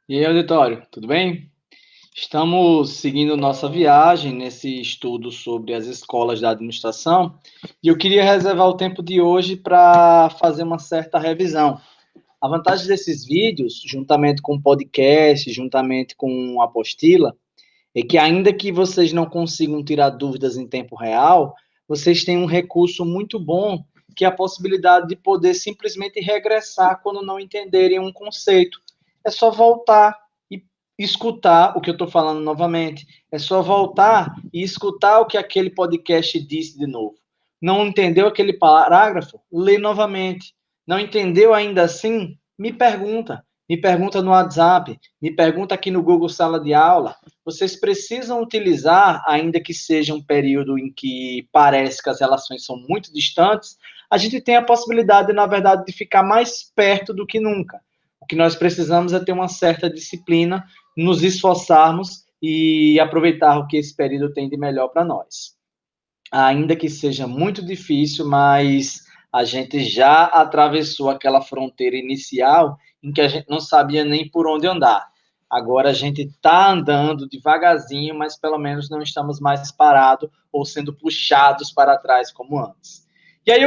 E aí, auditório, tudo bem? Estamos seguindo nossa viagem nesse estudo sobre as escolas da administração e eu queria reservar o tempo de hoje para fazer uma certa revisão. A vantagem desses vídeos, juntamente com o podcast, juntamente com a apostila, é que ainda que vocês não consigam tirar dúvidas em tempo real, vocês têm um recurso muito bom, que é a possibilidade de poder simplesmente regressar quando não entenderem um conceito. É só voltar e escutar o que eu estou falando novamente. É só voltar e escutar o que aquele podcast disse de novo. Não entendeu aquele parágrafo? Lê novamente. Não entendeu ainda assim? Me pergunta. Me pergunta no WhatsApp. Me pergunta aqui no Google Sala de Aula. Vocês precisam utilizar, ainda que seja um período em que parece que as relações são muito distantes, a gente tem a possibilidade, na verdade, de ficar mais perto do que nunca. O que nós precisamos é ter uma certa disciplina, nos esforçarmos e aproveitar o que esse período tem de melhor para nós. Ainda que seja muito difícil, mas a gente já atravessou aquela fronteira inicial em que a gente não sabia nem por onde andar. Agora a gente está andando devagarzinho, mas pelo menos não estamos mais parados ou sendo puxados para trás como antes. E aí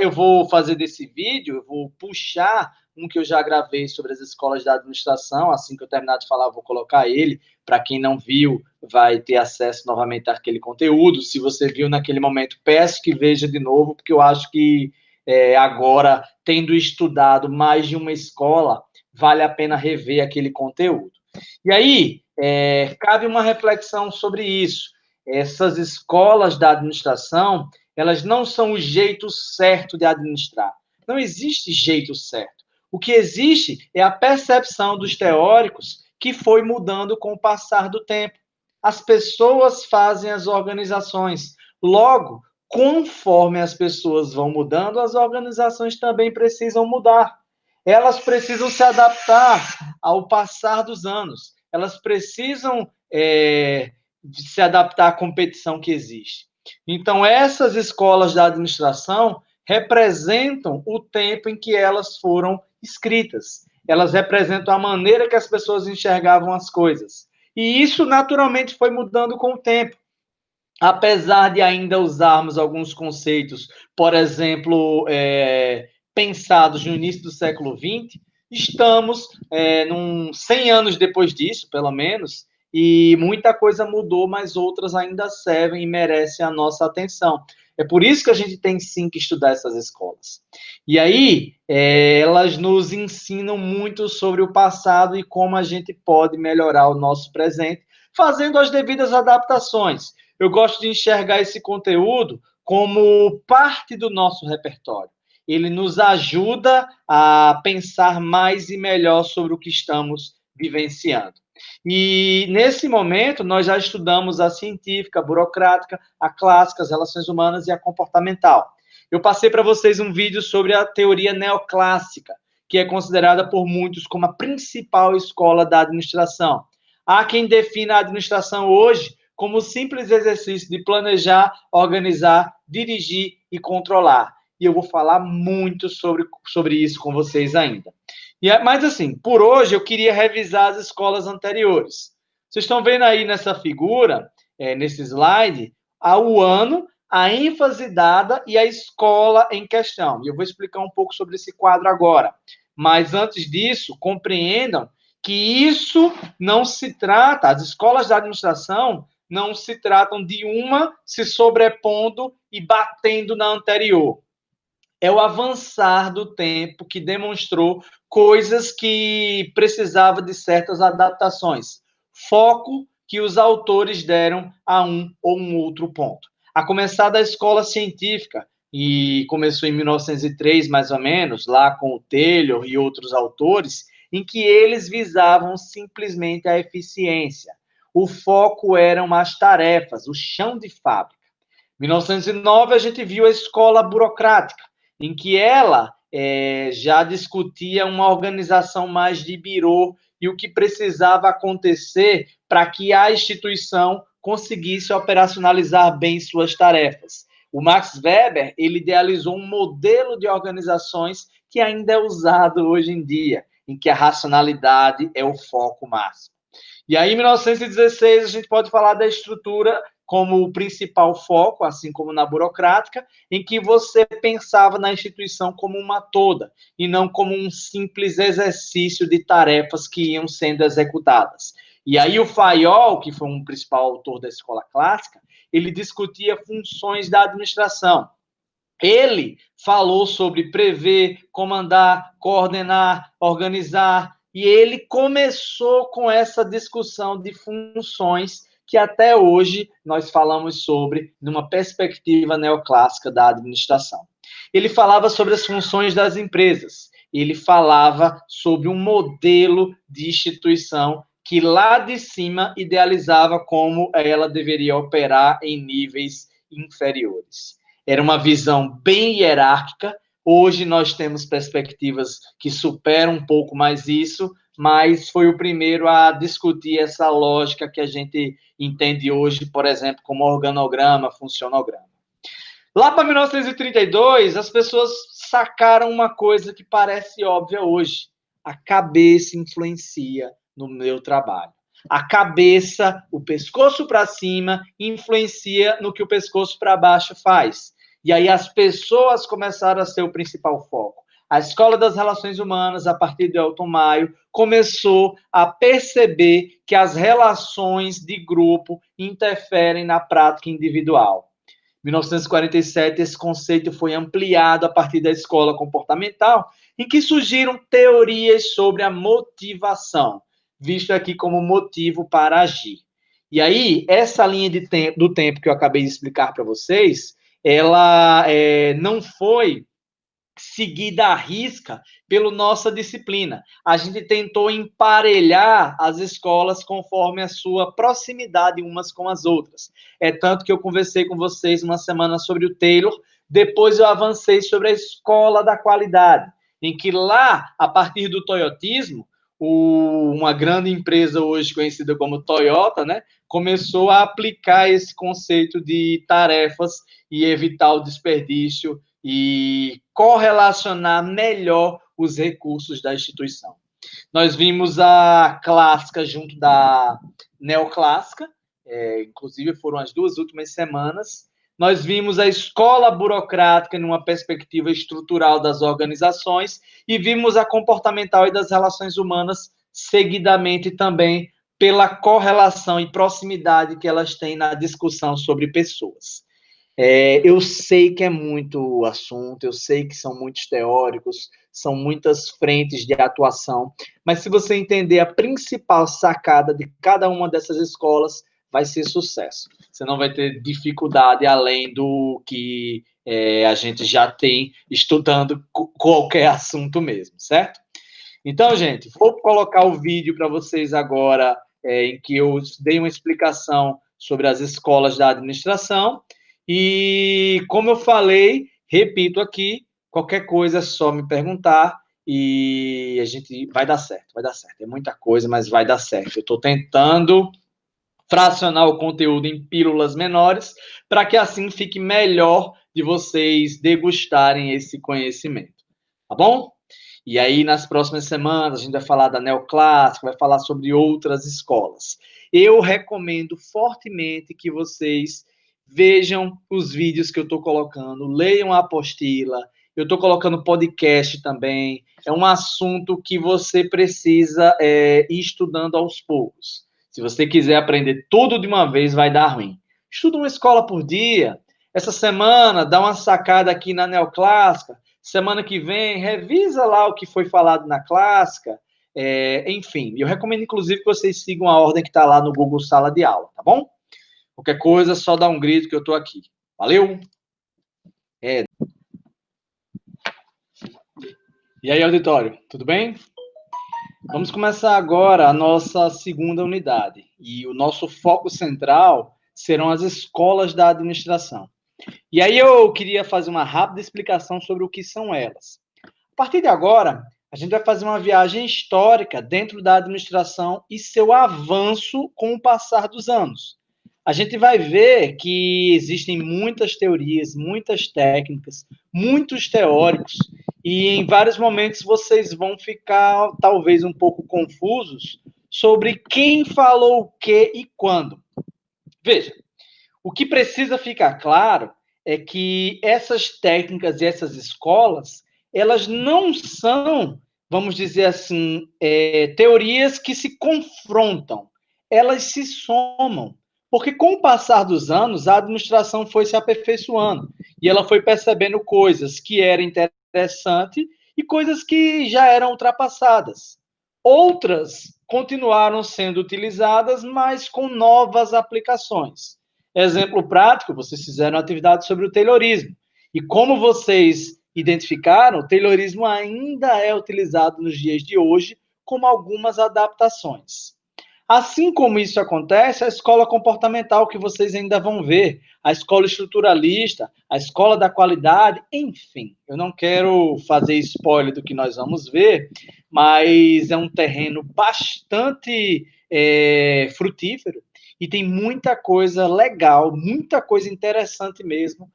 eu vou fazer desse vídeo, eu vou puxar um que eu já gravei sobre as escolas da administração, assim que eu terminar de falar, eu vou colocar ele, para quem não viu, vai ter acesso novamente àquele conteúdo. Se você viu naquele momento, peço que veja de novo, porque eu acho que agora, tendo estudado mais de uma escola, vale a pena rever aquele conteúdo. E aí, cabe uma reflexão sobre isso. Essas escolas da administração, elas não são o jeito certo de administrar. Não existe jeito certo. O que existe é a percepção dos teóricos que foi mudando com o passar do tempo. As pessoas fazem as organizações. Logo, conforme as pessoas vão mudando, as organizações também precisam mudar. Elas precisam se adaptar ao passar dos anos. Elas precisam se adaptar à competição que existe. Então, essas escolas da administração representam o tempo em que elas foram escritas. Elas representam a maneira que as pessoas enxergavam as coisas. E isso naturalmente foi mudando com o tempo. Apesar de ainda usarmos alguns conceitos, por exemplo, pensados no início do século XX, estamos 100 anos depois disso, pelo menos, e muita coisa mudou, mas outras ainda servem e merecem a nossa atenção. É por isso que a gente tem sim que estudar essas escolas. E aí, elas nos ensinam muito sobre o passado e como a gente pode melhorar o nosso presente, fazendo as devidas adaptações. Eu gosto de enxergar esse conteúdo como parte do nosso repertório. Ele nos ajuda a pensar mais e melhor sobre o que estamos vivenciando. E nesse momento, nós já estudamos a científica, a burocrática, a clássica, as relações humanas e a comportamental. Eu passei para vocês um vídeo sobre a teoria neoclássica, que é considerada por muitos como a principal escola da administração. Há quem defina a administração hoje como o simples exercício de planejar, organizar, dirigir e controlar. E eu vou falar muito sobre isso com vocês ainda. Mas, assim, por hoje eu queria revisar as escolas anteriores. Vocês estão vendo aí nessa figura, nesse slide, o ano, a ênfase dada e a escola em questão. E eu vou explicar um pouco sobre esse quadro agora. Mas, antes disso, compreendam que isso não se trata, as escolas da administração não se tratam de uma se sobrepondo e batendo na anterior. É o avançar do tempo que demonstrou coisas que precisavam de certas adaptações. Foco que os autores deram a um ou um outro ponto. A começar da escola científica, e começou em 1903, mais ou menos, lá com o Taylor e outros autores, em que eles visavam simplesmente a eficiência. O foco eram as tarefas, o chão de fábrica. Em 1909, a gente viu a escola burocrática, em que ela já discutia uma organização mais de birô e o que precisava acontecer para que a instituição conseguisse operacionalizar bem suas tarefas. O Max Weber, ele idealizou um modelo de organizações que ainda é usado hoje em dia. em que a racionalidade é o foco máximo. E aí, em 1916, a gente pode falar da estrutura como o principal foco, assim como na burocrática, em que você pensava na instituição como uma toda, e não como um simples exercício de tarefas que iam sendo executadas. E aí o Fayol, que foi um principal autor da escola clássica, ele discutia funções da administração. Ele falou sobre prever, comandar, coordenar, organizar, e ele começou com essa discussão de funções que até hoje nós falamos sobre numa perspectiva neoclássica da administração. Ele falava sobre as funções das empresas, ele falava sobre um modelo de instituição que lá de cima idealizava como ela deveria operar em níveis inferiores. Era uma visão bem hierárquica. Hoje nós temos perspectivas que superam um pouco mais isso, mas foi o primeiro a discutir essa lógica que a gente entende hoje, por exemplo, como organograma, funcionograma. Lá para 1932, as pessoas sacaram uma coisa que parece óbvia hoje. A cabeça influencia no meu trabalho. A cabeça, o pescoço para cima, influencia no que o pescoço para baixo faz. E aí as pessoas começaram a ser o principal foco. A Escola das Relações Humanas, a partir de Elton Maio, começou a perceber que as relações de grupo interferem na prática individual. Em 1947, esse conceito foi ampliado a partir da escola comportamental, em que surgiram teorias sobre a motivação, visto aqui como motivo para agir. E aí, essa linha do tempo que eu acabei de explicar para vocês, ela não foi seguida à risca pela nossa disciplina. A gente tentou emparelhar as escolas conforme a sua proximidade umas com as outras. É tanto que eu conversei com vocês uma semana sobre o Taylor, depois eu avancei sobre a escola da qualidade, em que lá, a partir do toyotismo, uma grande empresa hoje conhecida como Toyota, né, começou a aplicar esse conceito de tarefas e evitar o desperdício e correlacionar melhor os recursos da instituição. Nós vimos a clássica junto da neoclássica, inclusive foram as 2 últimas semanas. Nós vimos a escola burocrática numa perspectiva estrutural das organizações e vimos a comportamental e das relações humanas seguidamente também pela correlação e proximidade que elas têm na discussão sobre pessoas. Eu sei que é muito assunto, eu sei que são muitos teóricos, são muitas frentes de atuação, mas se você entender a principal sacada de cada uma dessas escolas, vai ser sucesso. Você não vai ter dificuldade além do que a gente já tem estudando qualquer assunto mesmo, certo? Então, gente, vou colocar o vídeo para vocês agora, em que eu dei uma explicação sobre as escolas da administração. E, como eu falei, repito aqui, qualquer coisa é só me perguntar e a gente vai dar certo, vai dar certo. É muita coisa, mas vai dar certo. Eu estou tentando fracionar o conteúdo em pílulas menores para que assim fique melhor de vocês degustarem esse conhecimento. Tá bom? E aí, nas próximas semanas, a gente vai falar da neoclássica, vai falar sobre outras escolas. Eu recomendo fortemente que vocês vejam os vídeos que eu estou colocando, leiam a apostila, eu estou colocando podcast também. É um assunto que você precisa ir estudando aos poucos. Se você quiser aprender tudo de uma vez, vai dar ruim. Estuda uma escola por dia. Essa semana, dá uma sacada aqui na neoclássica. Semana que vem, revisa lá o que foi falado na clássica. Enfim, eu recomendo, inclusive, que vocês sigam a ordem que está lá no Google Sala de Aula, tá bom? Qualquer coisa, só dá um grito que eu estou aqui. Valeu! E aí, auditório, tudo bem? Vamos começar agora a nossa segunda unidade. E o nosso foco central serão as escolas da administração. E aí eu queria fazer uma rápida explicação sobre o que são elas. A partir de agora, a gente vai fazer uma viagem histórica dentro da administração e seu avanço com o passar dos anos. A gente vai ver que existem muitas teorias, muitas técnicas, muitos teóricos e em vários momentos vocês vão ficar talvez um pouco confusos sobre quem falou o que e quando. Veja, o que precisa ficar claro é que essas técnicas e essas escolas, elas não são, vamos dizer assim, teorias que se confrontam, elas se somam. Porque com o passar dos anos, a administração foi se aperfeiçoando e ela foi percebendo coisas que eram interessantes e coisas que já eram ultrapassadas. Outras continuaram sendo utilizadas, mas com novas aplicações. Exemplo prático, vocês fizeram atividade sobre o Taylorismo. E como vocês identificaram, o Taylorismo ainda é utilizado nos dias de hoje, com algumas adaptações. Assim como isso acontece, a escola comportamental que vocês ainda vão ver, a escola estruturalista, a escola da qualidade, enfim. Eu não quero fazer spoiler do que nós vamos ver, mas é um terreno bastante frutífero e tem muita coisa legal, muita coisa interessante mesmo,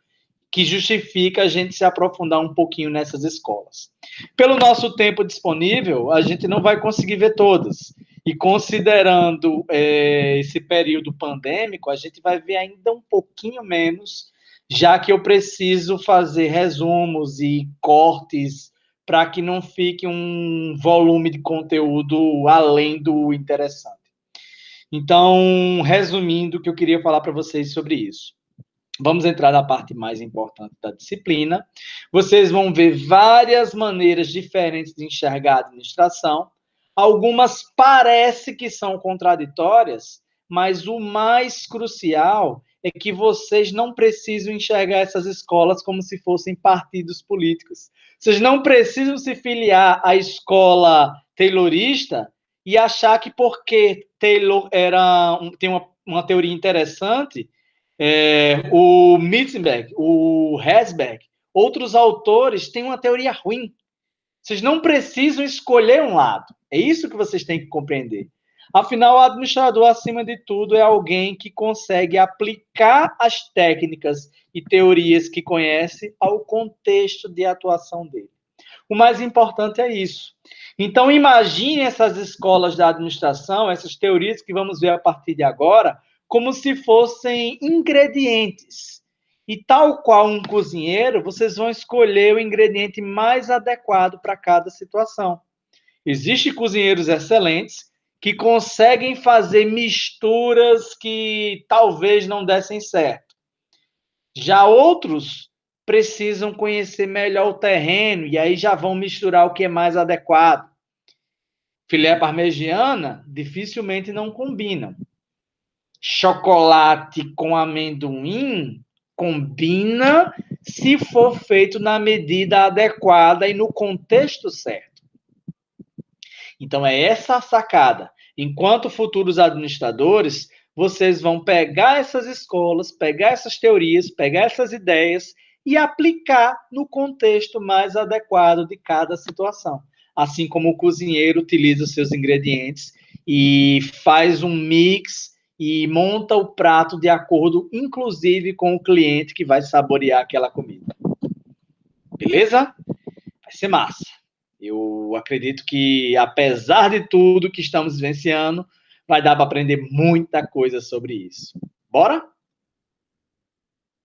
que justifica a gente se aprofundar um pouquinho nessas escolas. Pelo nosso tempo disponível, a gente não vai conseguir ver todas. E considerando esse período pandêmico, a gente vai ver ainda um pouquinho menos, já que eu preciso fazer resumos e cortes para que não fique um volume de conteúdo além do interessante. Então, resumindo o que eu queria falar para vocês sobre isso. Vamos entrar na parte mais importante da disciplina. Vocês vão ver várias maneiras diferentes de enxergar a administração. Algumas parece que são contraditórias, mas o mais crucial é que vocês não precisam enxergar essas escolas como se fossem partidos políticos. Vocês não precisam se filiar à escola taylorista e achar que porque Taylor tem uma teoria interessante, o Mitzenberg, o Herzberg, outros autores têm uma teoria ruim. Vocês não precisam escolher um lado. É isso que vocês têm que compreender. Afinal, o administrador, acima de tudo, é alguém que consegue aplicar as técnicas e teorias que conhece ao contexto de atuação dele. O mais importante é isso. Então, imagine essas escolas da administração, essas teorias que vamos ver a partir de agora, como se fossem ingredientes. E tal qual um cozinheiro, vocês vão escolher o ingrediente mais adequado para cada situação. Existem cozinheiros excelentes que conseguem fazer misturas que talvez não dessem certo. Já outros precisam conhecer melhor o terreno e aí já vão misturar o que é mais adequado. Filé parmegiana dificilmente não combinam. Chocolate com amendoim combina se for feito na medida adequada e no contexto certo. Então é essa a sacada. Enquanto futuros administradores, vocês vão pegar essas escolas, pegar essas teorias, pegar essas ideias e aplicar no contexto mais adequado de cada situação. Assim como o cozinheiro utiliza os seus ingredientes e faz um mix e monta o prato de acordo, inclusive, com o cliente que vai saborear aquela comida. Beleza? Vai ser massa. Eu acredito que, apesar de tudo que estamos vivenciando, vai dar para aprender muita coisa sobre isso. Bora?